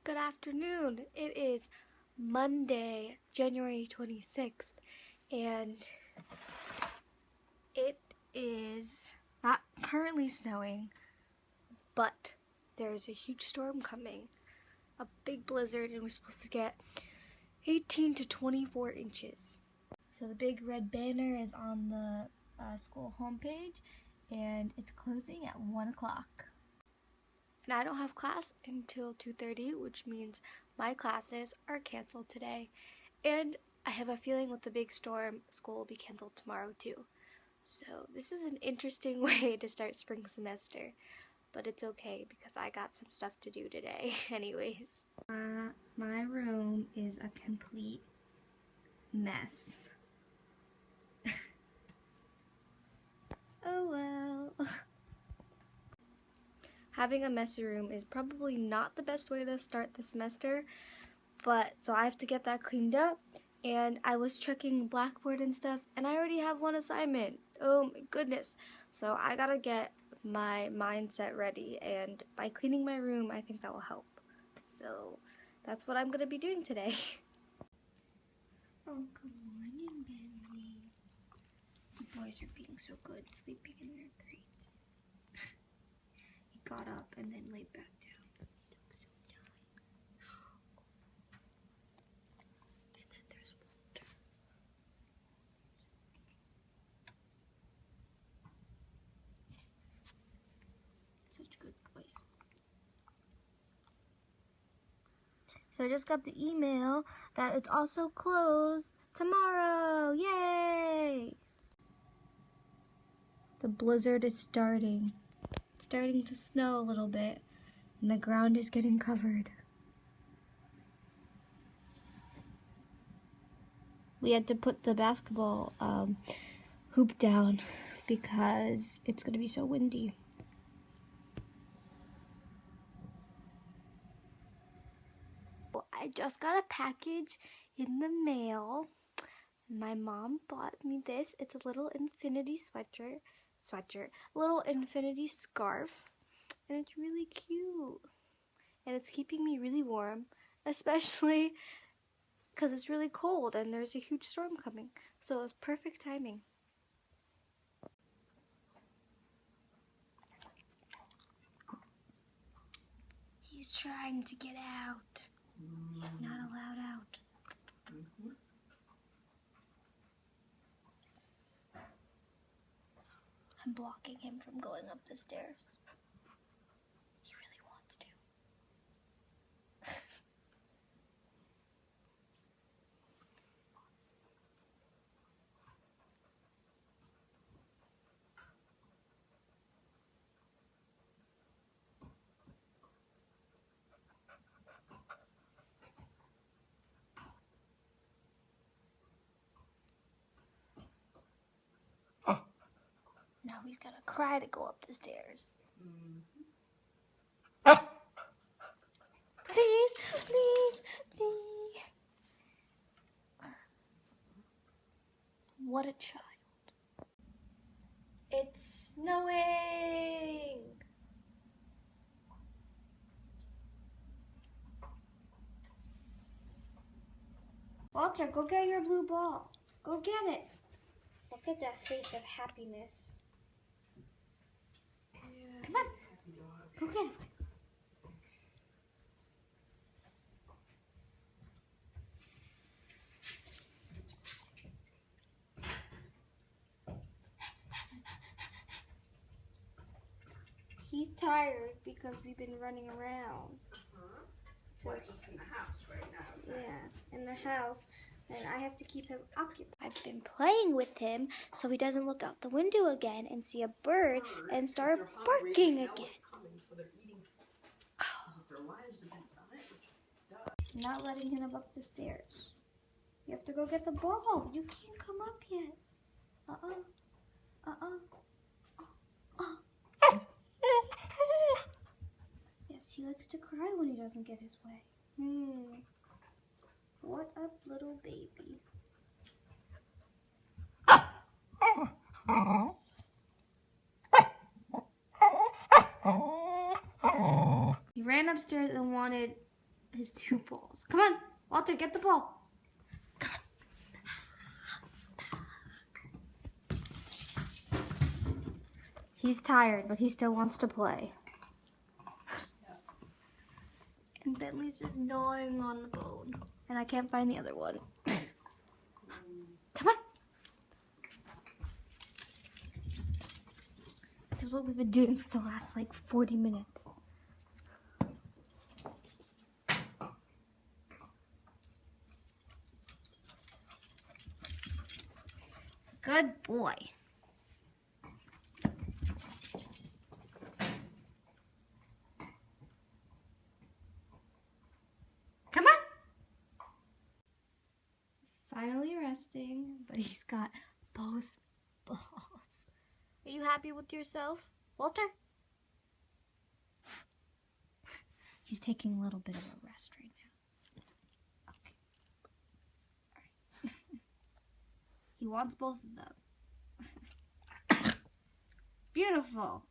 Good afternoon. It is Monday, January 26th, and it is not currently snowing, but there's a huge storm coming, a big blizzard, and we're supposed to get 18 to 24 inches. So the big red banner is on the school homepage, and it's closing at 1 o'clock. And I don't have class until 2:30, which means my classes are canceled today. And I have a feeling with the big storm, school will be canceled tomorrow too. So this is an interesting way to start spring semester, but it's okay because I got some stuff to do today anyways. My room is a complete mess. Oh well. Having a messy room is probably not the best way to start the semester, but so I have to get that cleaned up, and I was checking Blackboard and stuff, and I already have one assignment. Oh my goodness. So I gotta get my mindset ready, and by cleaning my room, I think that will help. So that's what I'm gonna be doing today. Oh, come on, you Bentley. The boys are being so good, sleeping in their crates. He got up and then laid back down. And then there's Walter. Such good boys. So I just got the email that it's also closed tomorrow. Yay! The blizzard is starting. It's starting to snow a little bit, and the ground is getting covered. We had to put the basketball hoop down because it's going to be so windy. I just got a package in the mail. My mom bought me this. It's a little infinity little infinity scarf, and it's really cute. And it's keeping me really warm, especially because it's really cold and there's a huge storm coming. So it was perfect timing. He's trying to get out. He's not allowed out. I'm blocking him from going up the stairs. He really wants to. Now he's gonna cry to go up the stairs. Please, please, please. What a child. It's snowing. Walter, go get your blue ball. Go get it. Look at that face of happiness. Come on. Go get it. He's tired because we've been running around. So just in the house right now. Yeah, in the house. And I have to keep him occupied. I've been playing with him so he doesn't look out the window again and see a bird and start barking again. I'm not letting him up the stairs. You have to go get the ball. You can't come up yet. Yes, he likes to cry when he doesn't get his way. What a little baby. He ran upstairs and wanted his 2 balls. Come on, Walter, get the ball. Come on. He's tired, but he still wants to play. And Bentley's just gnawing on the bone. And I can't find the other one. Come on. This is what we've been doing for the last like 40 minutes. Good boy. Come on. Finally resting, but he's got both balls. Are you happy with yourself, Walter? He's taking a little bit of a rest right now. Okay. All right. He wants both of them. Beautiful.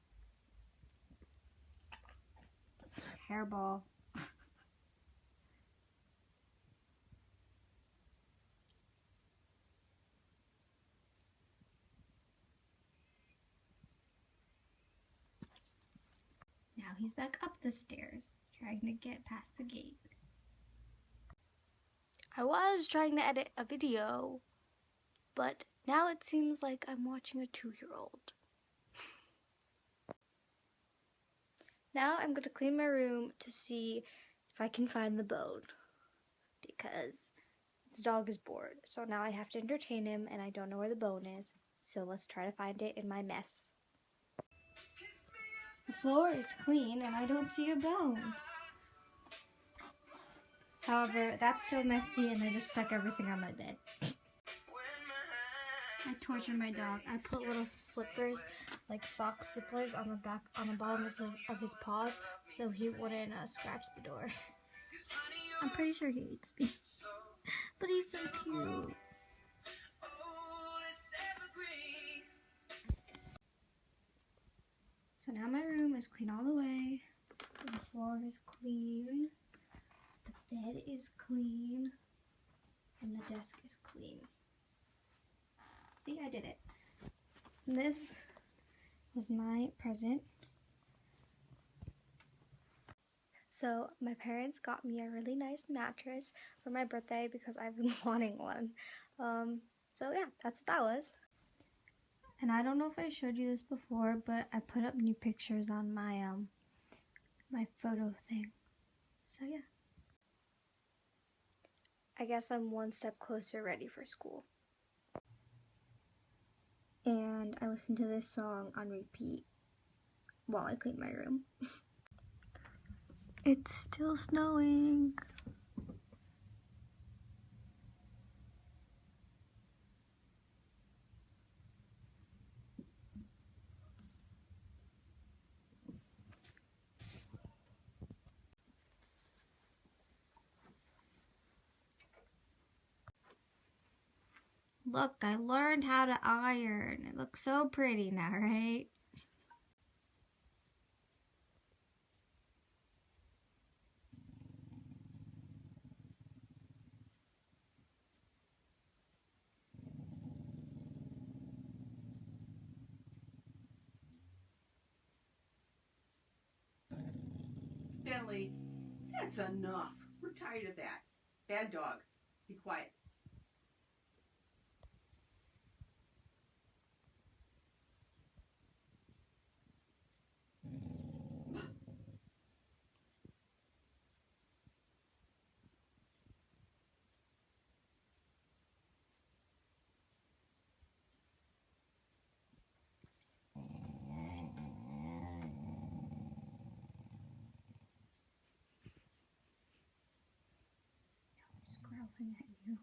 Hairball. Now he's back up the stairs, trying to get past the gate. I was trying to edit a video, but now it seems like I'm watching a 2-year-old. Now I'm going to clean my room to see if I can find the bone, because the dog is bored. So now I have to entertain him, and I don't know where the bone is. So let's try to find it in my mess. The floor is clean, and I don't see a bone. However, that's still messy, and I just stuck everything on my bed. I tortured my dog. I put little slippers, like sock slippers, on the bottom of his paws, so he wouldn't scratch the door. I'm pretty sure he hates me, but he's so cute. So now my room is clean all the way. The floor is clean. The bed is clean. And the desk is clean. See, I did it. And this was my present. So my parents got me a really nice mattress for my birthday because I've been wanting one. So yeah, that's what that was. And I don't know if I showed you this before, but I put up new pictures on my my photo thing. So yeah. I guess I'm one step closer ready for school. And I listened to this song on repeat while I clean my room. It's still snowing. Look, I learned how to iron. It looks so pretty now, right? Bentley, that's enough. We're tired of that. Bad dog. Be quiet. He's growling at you.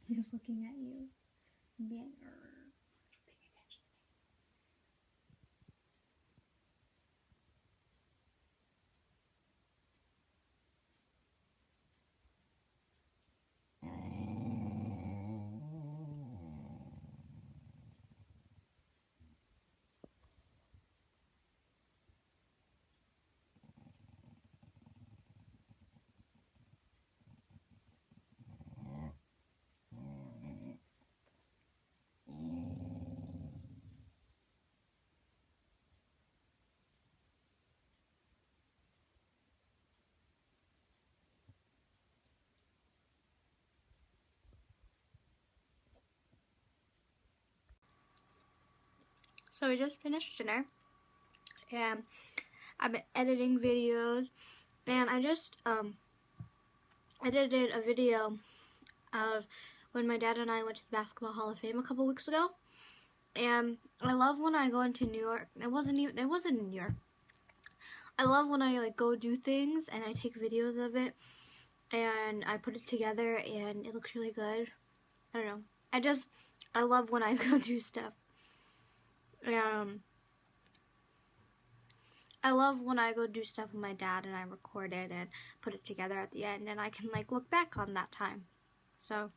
He's looking at you. Being paying attention. So we just finished dinner, and I've been editing videos, and I just edited a video of when my dad and I went to the Basketball Hall of Fame a couple weeks ago. And I love when I go into New York. It wasn't in New York. I love when I like go do things and I take videos of it and I put it together and it looks really good. I don't know. I love when I go do stuff. I love when I go do stuff with my dad and I record it and put it together at the end and I can like look back on that time. So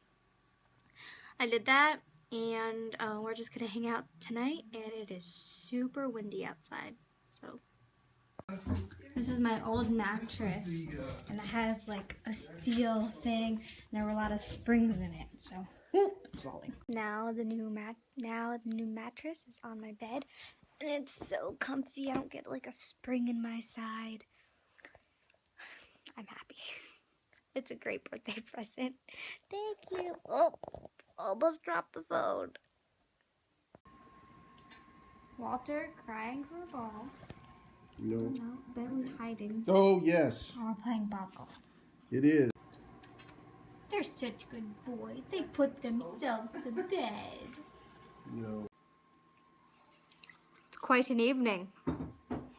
I did that, and we're just gonna hang out tonight, and it is super windy outside. So this is my old mattress, and it has like a steel thing, and there were a lot of springs in it. So it's falling. Now the new mattress is on my bed, and it's so comfy. I don't get like a spring in my side. I'm happy. It's a great birthday present. Thank you. Oh, almost dropped the phone. Walter crying for a ball. No. No, Bentley hiding. Oh, yes. Oh, we're playing boggle. It is. They're such good boys. They put themselves to bed. No. It's quite an evening.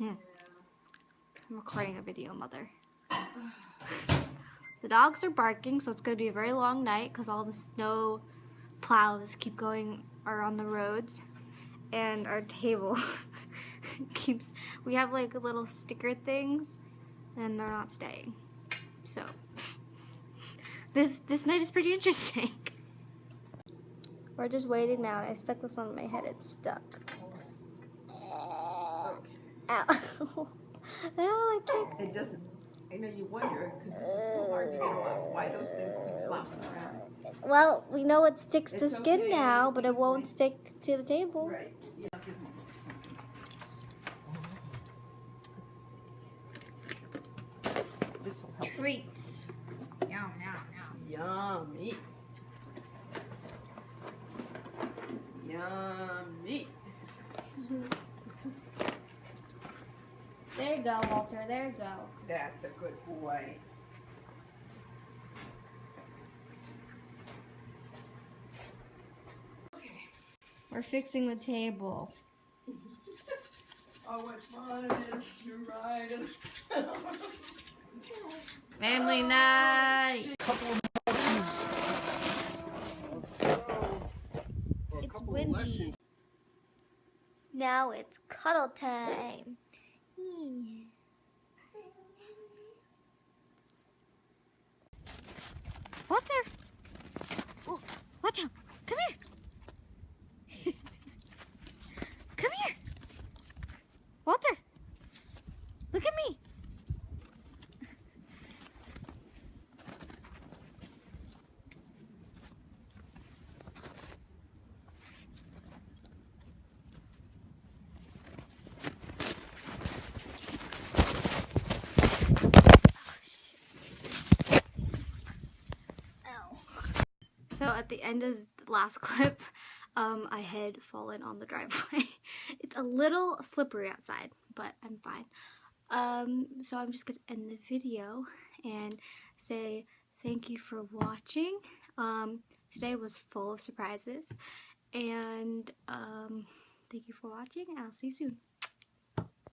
I'm recording a video, Mother. The dogs are barking, so it's going to be a very long night because all the snow plows are on the roads. And our table we have like little sticker things, and they're not staying. So, this night is pretty interesting. We're just waiting now, and I stuck this on my head. It's stuck. Ow. No, I can't. It doesn't. I know you wonder, because this is so hard to get off, why those things keep flopping around. Well, we know it sticks to It's skin okay. now, but it won't stick to the table. Right. Yeah, I'll give them a look something. Let's see. This will help. Treats. Yum, yum, yum. Yummy. Yummy. There you go, Walter. There you go. That's a good boy. We're fixing the table. Oh, what fun it is to ride. Family night. It's windy. Now it's cuddle time. Walter! Oh, Walter, come here. Come here. Walter, look at me. So at the end of the last clip, I had fallen on the driveway. It's a little slippery outside, but I'm fine. So I'm just gonna end the video and say thank you for watching. Today was full of surprises, and thank you for watching, and I'll see you soon.